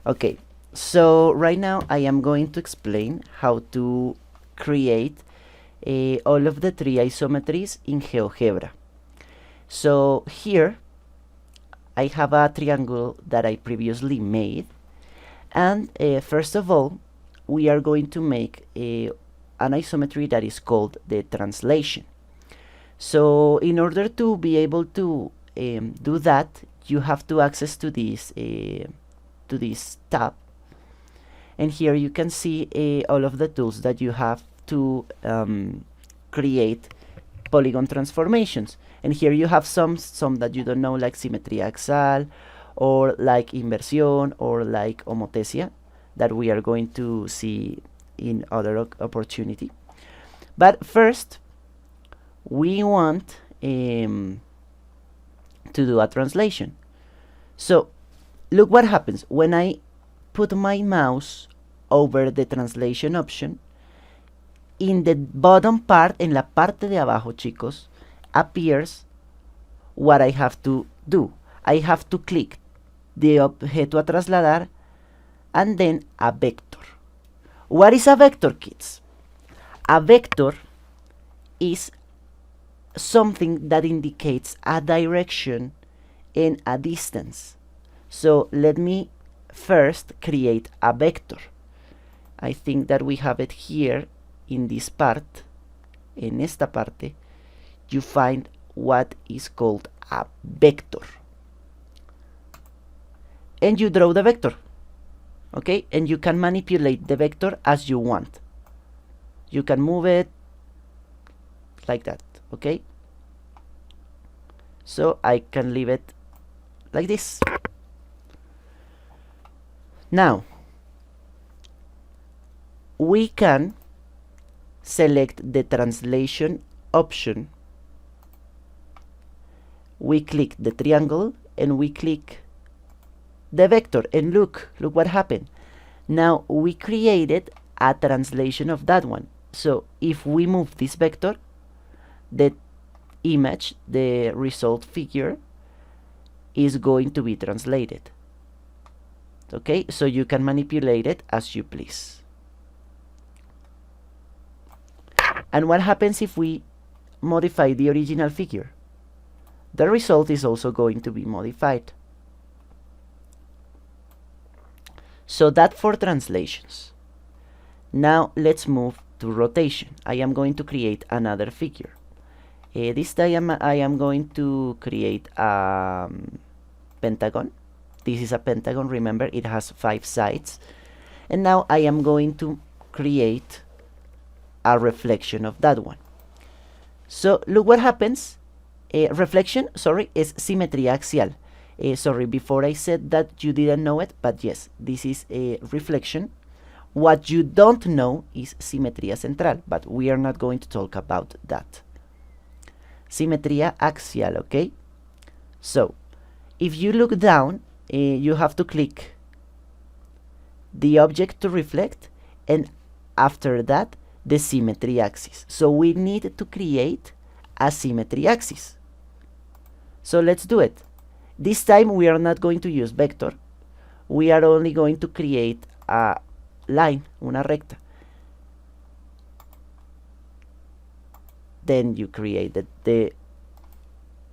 Okay, so right now I am going to explain how to create all of the three isometries in GeoGebra. So here I have a triangle that I previously made, and first of all we are going to make an isometry that is called the translation. So in order to be able to do that, you have to access to this tab, and here you can see all of the tools that you have to create polygon transformations. And here you have some that you don't know, like simetría axial, or like inversión, or like homothesia, that we are going to see in other opportunity. But first we want to do a translation. So look what happens when I put my mouse over the translation option. In the bottom part, en la parte de abajo, chicos, appears what I have to do. I have to click the objeto a trasladar and then a vector. What is a vector, kids? A vector is something that indicates a direction and a distance. So let me first create a vector. I think that we have it here in this part. En esta parte you find what is called a vector, and you draw the vector. Okay, and you can manipulate the vector as you want. You can move it like that. Okay, so I can leave it like this. Now we can select the translation option. We click the triangle and we click the vector, and look what happened. Now we created a translation of that one. So if we move this vector, the image, the result figure, is going to be translated. Okay, so you can manipulate it as you please. And what happens if we modify the original figure? The result is also going to be modified. So that for translations. Now let's move to rotation. I am going to create another figure. This time I am going to create a pentagon. This is a pentagon, remember it has 5 sides. And now I am going to create a reflection of that one. So look what happens. Reflection, sorry, is simetría axial. Sorry, before I said that you didn't know it, but yes, this is a reflection. What you don't know is simetría central, but we are not going to talk about that. Simetría axial, okay? So if you look down, you have to click the object to reflect, and after that the symmetry axis. So we need to create a symmetry axis. So let's do it. This time we are not going to use vector. We are only going to create a line, una recta. Then you create the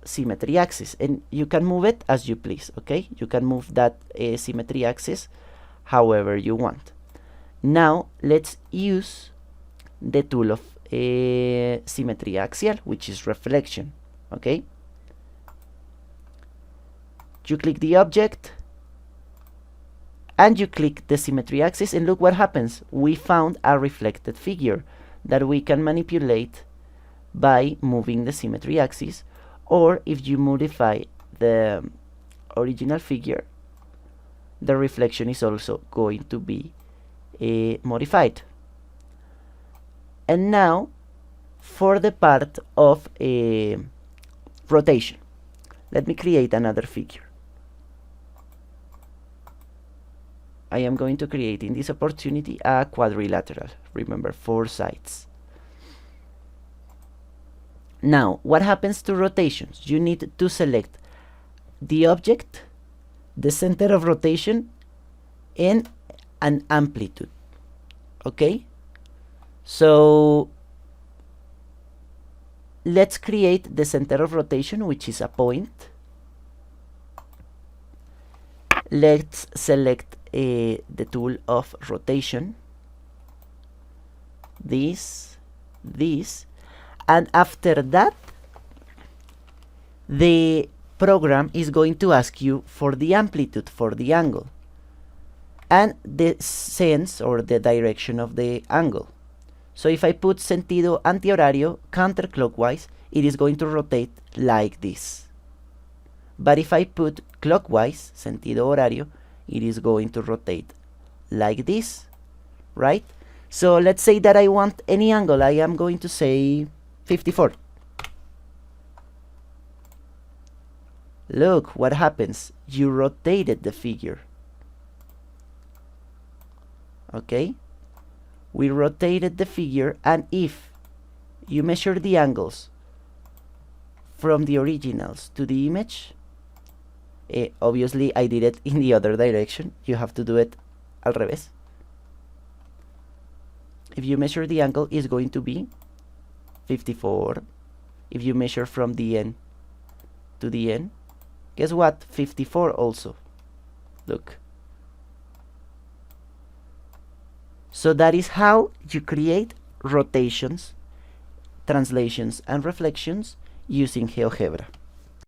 symmetry axis, and you can move it as you please. Okay, you can move that symmetry axis however you want. Now let's use the tool of simetría axial, which is reflection. Okay, you click the object and you click the symmetry axis, and look what happens. We found a reflected figure that we can manipulate by moving the symmetry axis, or if you modify the original figure, the reflection is also going to be modified. And now for the part of rotation, let me create another figure. I am going to create in this opportunity a quadrilateral. Remember, 4 sides. Now what happens to rotations? You need to select the object, the center of rotation, and an amplitude. Okay, so let's create the center of rotation, which is a point. Let's select the tool of rotation, this, and after that the program is going to ask you for the amplitude, for the angle, and the sense or the direction of the angle. So if I put sentido antihorario counterclockwise, it is going to rotate like this. But if I put clockwise, sentido horario, it is going to rotate like this, right? So let's say that I want any angle. I am going to say 54. Look what happens. You rotated the figure. Okay? We rotated the figure, and if you measure the angles from the originals to the image, obviously I did it in the other direction. You have to do it al revés. If you measure the angle, it's going to be 54. If you measure from the end to the end, guess what? 54 also. Look. So that is how you create rotations, translations, and reflections using GeoGebra.